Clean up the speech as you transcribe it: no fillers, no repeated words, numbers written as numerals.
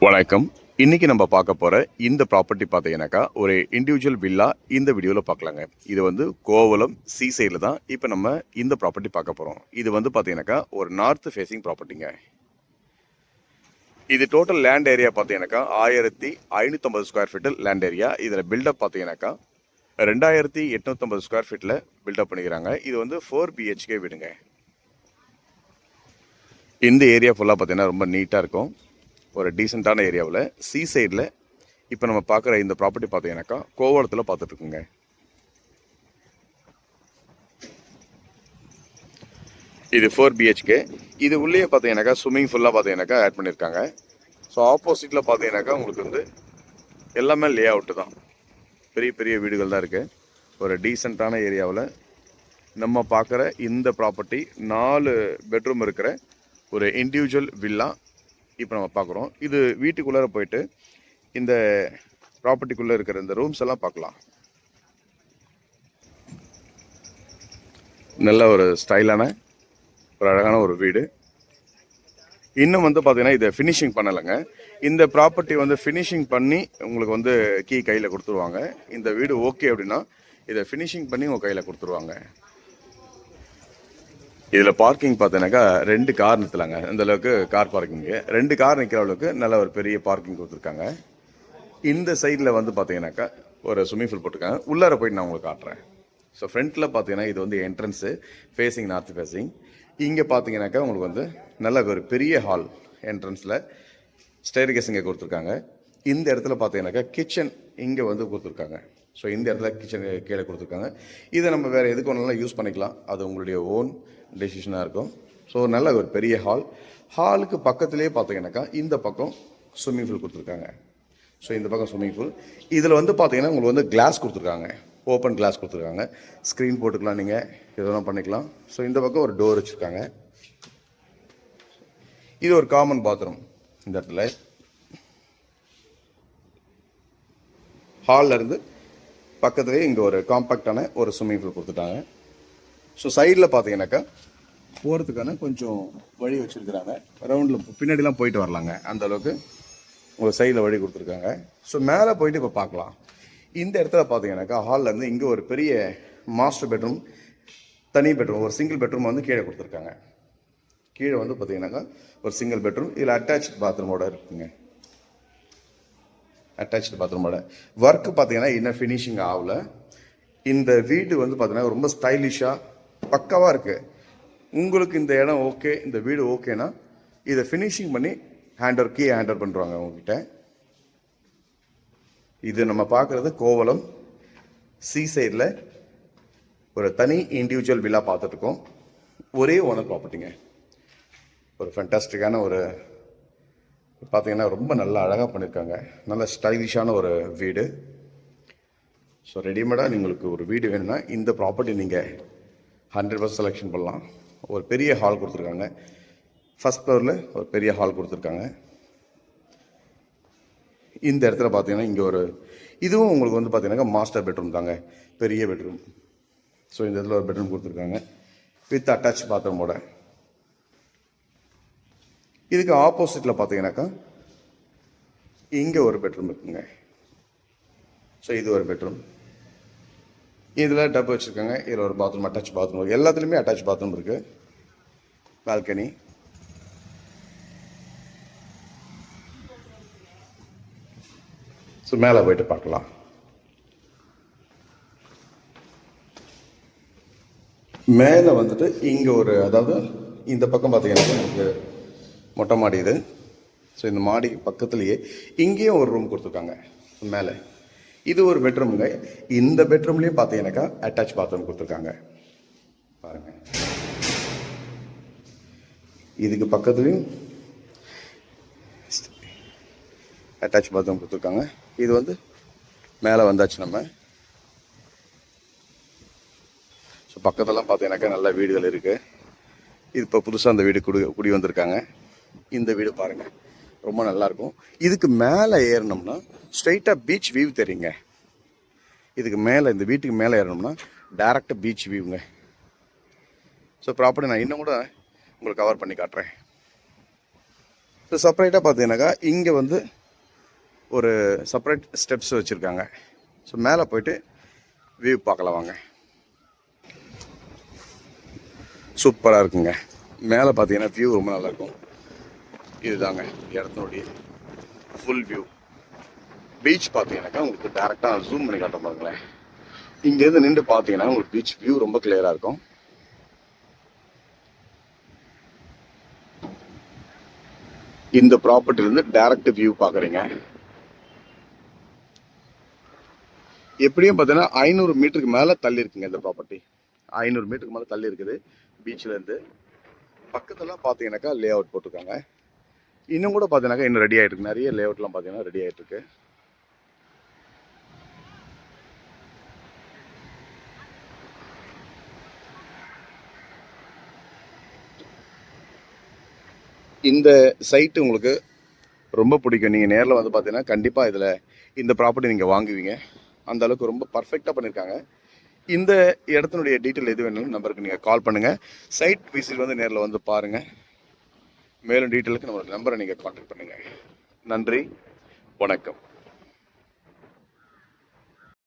வணக்கம். இன்னைக்கு நம்ம பார்க்க போற இந்த ப்ராப்பர்ட்டி பார்த்தீங்கன்னாக்கா, ஒரு இண்டிவிஜுவல் வில்லா இந்த வீடியோல பார்க்கலாங்க. இது வந்து கோவளம் சீ சைடுல தான் இப்ப நம்ம இந்த ப்ராப்பர்ட்டி பார்க்க போறோம். இது வந்து பார்த்தீங்கன்னாக்கா, ஒரு நார்த் ஃபேசிங் ப்ராப்பர்ட்டிங்க. இது டோட்டல் லேண்ட் ஏரியா பார்த்தீங்கன்னாக்கா, 1550 ஸ்கொயர் ஃபீட் லேண்ட் ஏரியா. இதுல பில்டப் பார்த்தீங்கன்னாக்கா, 2850 ஸ்கொயர் ஃபீட்ல பில்டப் பண்ணிக்கிறாங்க. இது வந்து 4 பிஹெச்கே வீடுங்க. இந்த ஏரியா ஃபுல்லாக பார்த்தீங்கன்னா ரொம்ப நீட்டாக இருக்கும். ஒரு டீசெண்டான ஏரியாவில் சீ சைடில் இப்போ நம்ம பார்க்குற இந்த ப்ராப்பர்ட்டி பார்த்தீங்கன்னாக்கா கோவளத்தில் பார்த்துட்ருக்குங்க. இது 4 பிஹெச்கே. இது உள்ளே பார்த்தீங்கன்னாக்கா ஸ்விம்மிங் ஃபுல்லாக பார்த்தீங்கன்னாக்கா ஆட் பண்ணியிருக்காங்க. ஸோ ஆப்போசிட்டில் பார்த்தீங்கன்னாக்கா உங்களுக்கு வந்து எல்லாமே லே அவுட்டு தான். பெரிய பெரிய வீடுகள் தான் இருக்குது. ஒரு டீசெண்டான ஏரியாவில் நம்ம பார்க்குற இந்த ப்ராப்பர்ட்டி 4 பெட்ரூம் இருக்கிற ஒரு இண்டிவிஜுவல் வில்லா இப்போ நம்ம பார்க்குறோம். இது வீட்டுக்குள்ளார போயிட்டு இந்த ப்ராப்பர்ட்டிக்குள்ளே இருக்கிற இந்த ரூம்ஸ் எல்லாம் பார்க்கலாம். நல்ல ஒரு ஸ்டைலான ஒரு அழகான ஒரு வீடு. இன்னும் வந்து பார்த்தீங்கன்னா இதை ஃபினிஷிங் பண்ணலைங்க. இந்த ப்ராப்பர்ட்டி வந்து ஃபினிஷிங் பண்ணி உங்களுக்கு வந்து கீ கையில் கொடுத்துருவாங்க. இந்த வீடு ஓகே அப்படின்னா இதை ஃபினிஷிங் பண்ணி உங்கள் கையில் கொடுத்துருவாங்க. இதில் பார்க்கிங் பார்த்தீங்கன்னாக்கா 2 கார் நிறுத்தலாங்க. அந்த அளவுக்கு கார் பார்க்கிங்கு 2 கார் நிற்கிற அளவுக்கு நல்ல ஒரு பெரிய பார்க்கிங் கொடுத்துருக்காங்க. இந்த சைடில் வந்து பார்த்தீங்கன்னாக்கா ஒரு ஸ்விம்மிங் பூல் போட்டிருக்காங்க. உள்ளார போயிட்டு நான் உங்களுக்கு காட்டுறேன். ஸோ ஃப்ரண்ட்டில் பார்த்தீங்கன்னா இது வந்து என்ட்ரன்ஸு ஃபேஸிங் நார்த் ஃபேஸிங். இங்கே பார்த்தீங்கன்னாக்கா உங்களுக்கு வந்து நல்ல ஒரு பெரிய ஹால். என்ட்ரன்ஸில் ஸ்டேர்கேஸ் இங்கே கொடுத்துருக்காங்க. இந்த இடத்துல பார்த்தீங்கன்னாக்கா கிச்சன் இங்கே வந்து கொடுத்துருக்காங்க. ஸோ இந்த இடத்துல கிச்சன் கீழே கொடுத்துருக்காங்க. இதை நம்ம வேறு எதுக்கு ஒன்றாலும் யூஸ் பண்ணிக்கலாம். அது உங்களுடைய ஓன் டெசிஷனாக இருக்கும். ஸோ நல்ல ஒரு பெரிய ஹால். ஹாலுக்கு பக்கத்துலேயே பார்த்தீங்கன்னாக்கா இந்த பக்கம் ஸ்விம்மிங் பூல் கொடுத்துருக்காங்க. ஸோ இந்த பக்கம் ஸ்விம்மிங் பூல். இதில் வந்து பார்த்தீங்கன்னா உங்களுக்கு வந்து கிளாஸ் கொடுத்துருக்காங்க. ஓப்பன் கிளாஸ் கொடுத்துருக்காங்க. ஸ்க்ரீன் போட்டுக்கலாம், நீங்கள் இதெல்லாம் பண்ணிக்கலாம். ஸோ இந்த பக்கம் ஒரு டோர் வச்சுருக்காங்க. இது ஒரு காமன் பாத்ரூம். இந்த இடத்துல ஹாலில் இருந்து பக்கத்துலேயே இங்கே ஒரு காம்பேக்டான ஒரு ஸ்விம்மிங் பூல் கொடுத்துட்டாங்க. ஸோ சைடில் பார்த்தீங்கன்னாக்கா போகிறதுக்கான கொஞ்சம் வழி வச்சுருக்குறாங்க. ரவுண்டில் பின்னாடிலாம் போயிட்டு வரலாங்க. அந்த அளவுக்கு ஒரு சைடில் வழி கொடுத்துருக்காங்க. ஸோ மேலே போயிட்டு இப்போ பார்க்கலாம். இந்த இடத்துல பார்த்தீங்கன்னாக்கா ஹால்லேருந்து இங்கே ஒரு பெரிய மாஸ்டர் பெட்ரூம், தனி பெட்ரூம், ஒரு சிங்கிள் பெட்ரூம் வந்து கீழே கொடுத்துருக்காங்க. கீழே வந்து பார்த்தீங்கன்னாக்கா ஒரு சிங்கிள் பெட்ரூம். இதில் அட்டாச் பாத்ரூமோட இருக்குங்க. அட்டாச்சு பாத்ரூமோட ஒர்க்கு பார்த்தீங்கன்னா இன்னும் ஃபினிஷிங் ஆகல. இந்த வீடு வந்து பார்த்தீங்கன்னா ரொம்ப ஸ்டைலிஷாக பக்காவாக இருக்குது. உங்களுக்கு இந்த இடம் ஓகே, இந்த வீடு ஓகேனா இதை ஃபினிஷிங் பண்ணி கீ ஹேண்டர் பண்ணுறாங்க உங்ககிட்ட. இது நம்ம பார்க்குறது கோவளம் சீ சைடில் ஒரு தனி இண்டிவிஜுவல் வில்லா பார்த்துட்ருக்கோம். ஒரே ஓனர் ப்ராப்பர்ட்டிங்க. ஒரு ஃபேண்டாஸ்டிக்கான ஒரு பார்த்தீங்கன்னா ரொம்ப நல்லா அழகாக பண்ணியிருக்காங்க. நல்ல ஸ்டைலிஷான ஒரு வீடு. ஸோ ரெடிமேடாக உங்களுக்கு ஒரு வீடு வேணும்னா இந்த ப்ராப்பர்ட்டி நீங்கள் 100% செலெக்ஷன் பண்ணலாம். ஒரு பெரிய ஹால் கொடுத்துருக்காங்க. ஃபஸ்ட் ஃப்ளோரில் ஒரு பெரிய ஹால் கொடுத்துருக்காங்க. இந்த இடத்துல பார்த்தீங்கன்னா இங்கே ஒரு இதுவும் உங்களுக்கு வந்து பார்த்தீங்கன்னா மாஸ்டர் பெட்ரூம் தாங்க, பெரிய பெட்ரூம். ஸோ இந்த இடத்துல ஒரு பெட்ரூம் கொடுத்துருக்காங்க வித் அட்டாச் பாத்ரூமோட. இதுக்கு ஆப்போசிட்டில் பார்த்தீங்கன்னாக்கா இங்கே ஒரு பெட்ரூம் இருக்குங்க. ஸோ இது ஒரு பெட்ரூம். இதில் டப் வச்சுருக்காங்க. இதில் ஒரு பாத்ரூம், அட்டாச் பாத்ரூம். எல்லாத்துலேயுமே அட்டாச் பாத்ரூம் இருக்குது. பால்கனி. ஸோ மேலே போயிட்டு பார்க்கலாம். மேலே வந்துட்டு இங்கே ஒரு, அதாவது இந்த பக்கம் பார்த்தீங்கன்னா எனக்கு மொட்டை மாடி இது. ஸோ இந்த மாடி பக்கத்துலேயே இங்கேயும் ஒரு ரூம் கொடுத்துருக்காங்க மேலே. இது ஒரு பெட்ரூமுங்க. இந்த பெட்ரூம்லேயும் பார்த்தீங்கன்னாக்கா அட்டாச் பாத்ரூம் கொடுத்துருக்காங்க பாருங்கள். இதுக்கு பக்கத்துலேயும் அட்டாச் பாத்ரூம் கொடுத்துருக்காங்க. இது வந்து மேலே வந்தாச்சு நம்ம. ஸோ பக்கத்தெல்லாம் பார்த்தீங்கன்னாக்கா நல்ல வீடுகள் இருக்குது. இது இப்போ புதுசாக அந்த வீடு குடி வந்திருக்காங்க. இந்த வீடு பாருங்கள் ரொம்ப நல்லாயிருக்கும். இதுக்கு மேலே ஏறினோம்னா ஸ்ட்ரைட்டாக பீச் வியூ தெரியுங்க. இதுக்கு மேலே, இந்த வீட்டுக்கு மேலே ஏறணும்னா டேரெக்டாக பீச் வியூங்க. ஸோ ப்ராப்பர்ட்டி நான் இன்னும் கூட உங்களுக்கு கவர் பண்ணி காட்டுறேன். ஸோ செப்பரேட்டாக பார்த்தீங்கன்னாக்கா இங்கே வந்து ஒரு செப்பரேட் ஸ்டெப்ஸ் வச்சுருக்காங்க. ஸோ மேலே போயிட்டு வியூ பார்க்கலாம் வாங்க. சூப்பராக இருக்குங்க. மேலே பார்த்தீங்கன்னா வியூ ரொம்ப நல்லாயிருக்கும். இதுதாங்க இடத்தினுடைய ஃபுல் வியூ. பீச் பார்த்தீங்கன்னாக்கா உங்களுக்கு டேரெக்டாக ஜூம் பண்ணி காட்ட பாருங்களேன். இங்கேருந்து நின்று பார்த்தீங்கன்னா உங்களுக்கு பீச் வியூ ரொம்ப கிளியராக இருக்கும். இந்த ப்ராப்பர்ட்டிலேருந்து டைரக்ட் வியூ பார்க்குறீங்க. எப்படியும் பார்த்தீங்கன்னா 500 மீட்டருக்கு மேலே தள்ளி இருக்குங்க இந்த ப்ராப்பர்ட்டி. 500 மீட்டருக்கு மேலே தள்ளி இருக்குது பீச்சிலேருந்து. பக்கத்துலாம் பார்த்தீங்கன்னாக்கா லே அவுட் போட்டிருக்காங்க. இன்னும் கூட பார்த்தீங்கன்னாக்கா இன்னும் ரெடி ஆகிட்டு இருக்கு. நிறைய லே அவுட்லாம் பார்த்தீங்கன்னா ரெடி ஆகிட்டு இருக்கு. இந்த சைட்டு உங்களுக்கு ரொம்ப பிடிக்கும். நீங்கள் நேரில் வந்து பார்த்தீங்கன்னா கண்டிப்பாக இதில் இந்த ப்ராப்பர்ட்டி நீங்கள் வாங்குவீங்க. அந்த அளவுக்கு ரொம்ப பர்ஃபெக்டாக பண்ணியிருக்காங்க. இந்த இடத்தினுடைய டீட்டெயில் எது வேணாலும் நம்பருக்கு நீங்கள் கால் பண்ணுங்கள். சைட் விசிட் வந்து நேரில் வந்து பாருங்கள். மேலும் டீட்டெயிலுக்கு நம்மளோட நம்பரை நீங்கள் கான்டாக்ட் பண்ணுங்கள். நன்றி, வணக்கம்.